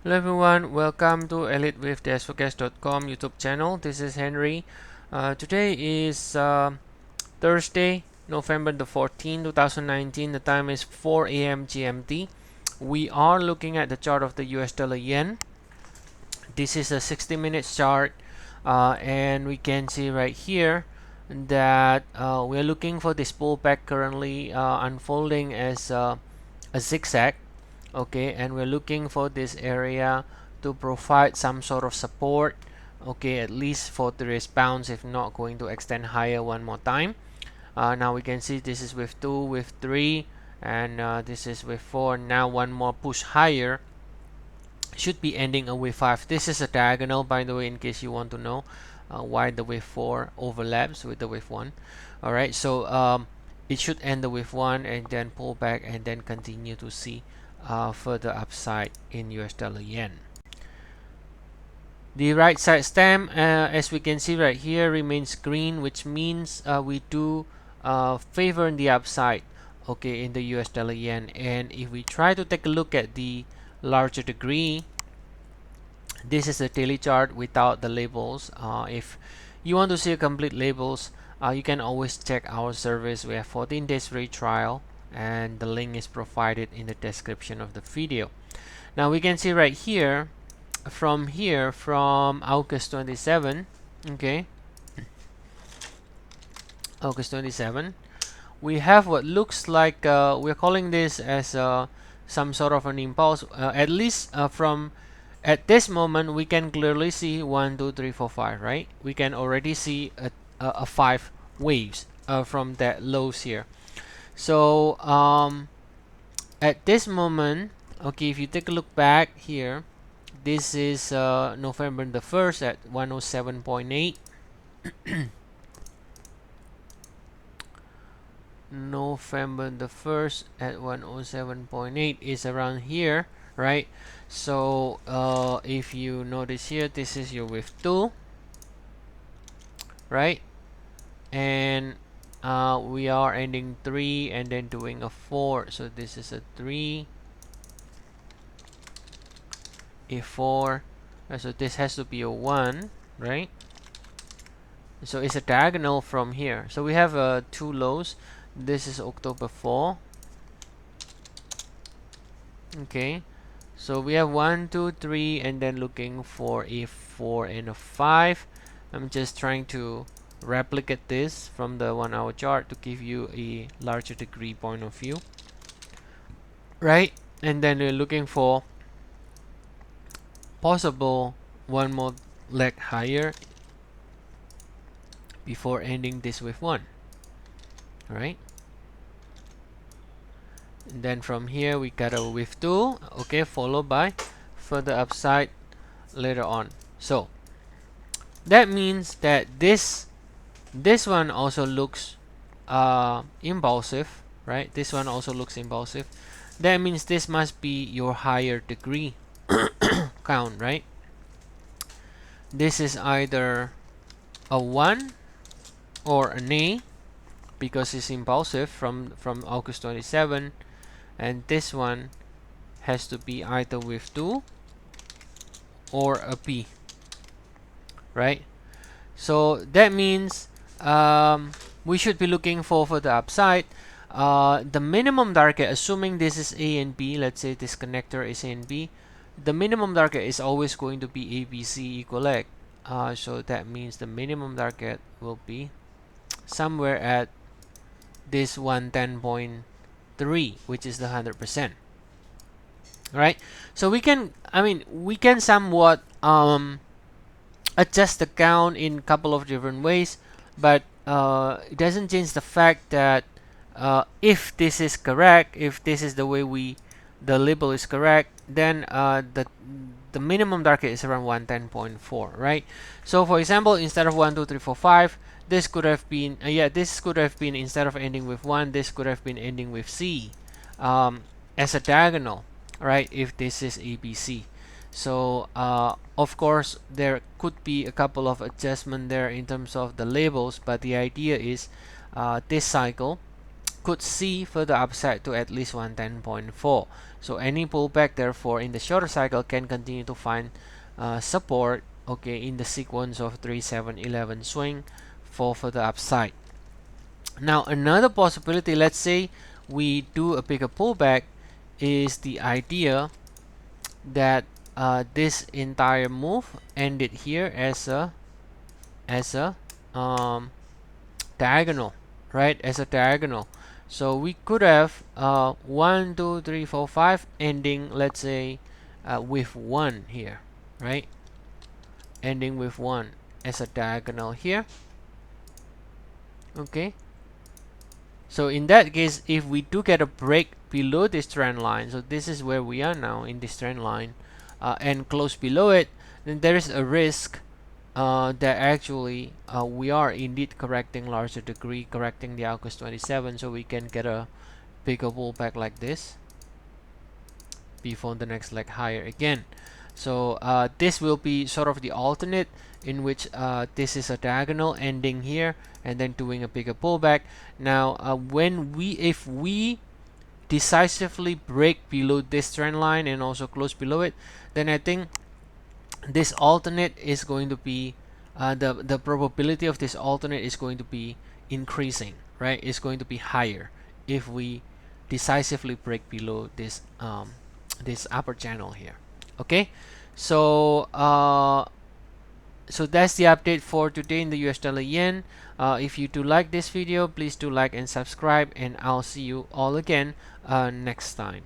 Hello everyone, welcome to Elliott Wave Forex.com YouTube channel. This is Henry. Today is Thursday, November the 14th, 2019. The time is 4 a.m. GMT. We are looking at the chart of the US dollar yen. This is a 60-minute chart, and we can see right here that we're looking for this pullback currently unfolding as a zigzag. Okay, and we're looking for this area to provide some sort of support, okay, at least for today's bounce, if not going to extend higher one more time. Now we can see this is with 2, with 3, and this is with 4. Now one more push higher should be ending a wave 5. This is a diagonal, by the way, in case you want to know why the wave 4 overlaps with the wave 1. Alright, so it should end the wave 1 and then pull back and then continue to see further upside in US dollar yen. The right side stem, as we can see right here, remains green, which means we do favor the upside, okay, in the US dollar yen. And if we try to take a look at the larger degree, this is a daily chart without the labels. If you want to see a complete labels, you can always check our service. We have 14 days free trial, and the link is provided in the description of the video. Now we can see right here, from August 27, okay, August 27, we have what looks like we're calling this as some sort of an impulse. At least from at this moment, we can clearly see 1, 2, 3, 4, 5. Right? We can already see a 5 waves from that lows here. So at this moment, okay, if you take a look back here, this is November the 1st at 107.8. November the 1st at 107.8 is around here, right? So if you notice here, this is your wave 2, right? And we are ending 3 and then doing a 4. So this is a 3, a 4. So this has to be a 1, right? So it's a diagonal from here. So we have 2 lows. This is October 4. Okay, so we have 1, 2, 3, and then looking for a 4 and a 5. I'm just trying to replicate this from the 1 hour chart to give you a larger degree point of view, right? And then we're looking for possible one more leg higher before ending this with 1. All right, and then from here we got a wave 2, okay, followed by further upside later on. So that means that this one also looks impulsive, right? This one also looks impulsive. That means this must be your higher degree count, right? This is either a 1 or an A, because it's impulsive from August 27, and this one has to be either with 2 or a P, right? So that means we should be looking for the upside. The minimum target, assuming this is A and B, let's say this connector is A and B, the minimum target is always going to be ABC equal leg. So that means the minimum target will be somewhere at this 110.3, which is the 100%. Right? So we can, we can somewhat adjust the count in a couple of different ways, but it doesn't change the fact that if this is correct, if this is the way the label is correct, then the minimum target is around 110.4, right? So for example, instead of 1, 2, 3, 4, 5, this could have been this could have been, instead of ending with 1, this could have been ending with C as a diagonal, right? If this is ABC. So of course there could be a couple of adjustments there in terms of the labels, but the idea is this cycle could see further upside to at least 110.4. So any pullback therefore in the shorter cycle can continue to find support, okay, in the sequence of 3-7-11 swing for further upside. Now another possibility, let's say we do a bigger pullback, is the idea that this entire move ended here as a diagonal, right? As a diagonal. So we could have 1, 2, 3, 4, 5 ending, let's say, with 1 here, right? Ending with 1 as a diagonal here. Okay. So in that case, if we do get a break below this trend line, so this is where we are now in this trend line, and close below it, then there is a risk that actually we are indeed correcting larger degree, correcting the August 27, so we can get a bigger pullback like this before the next leg higher again. So this will be sort of the alternate, in which this is a diagonal ending here and then doing a bigger pullback. Now if we decisively break below this trend line and also close below it, then I think this alternate is going to be the probability of this alternate is going to be increasing, right? It's going to be higher if we decisively break below this this upper channel here. Okay, so so that's the update for today in the US dollar yen. If you do like this video, please do like and subscribe, and I'll see you all again next time.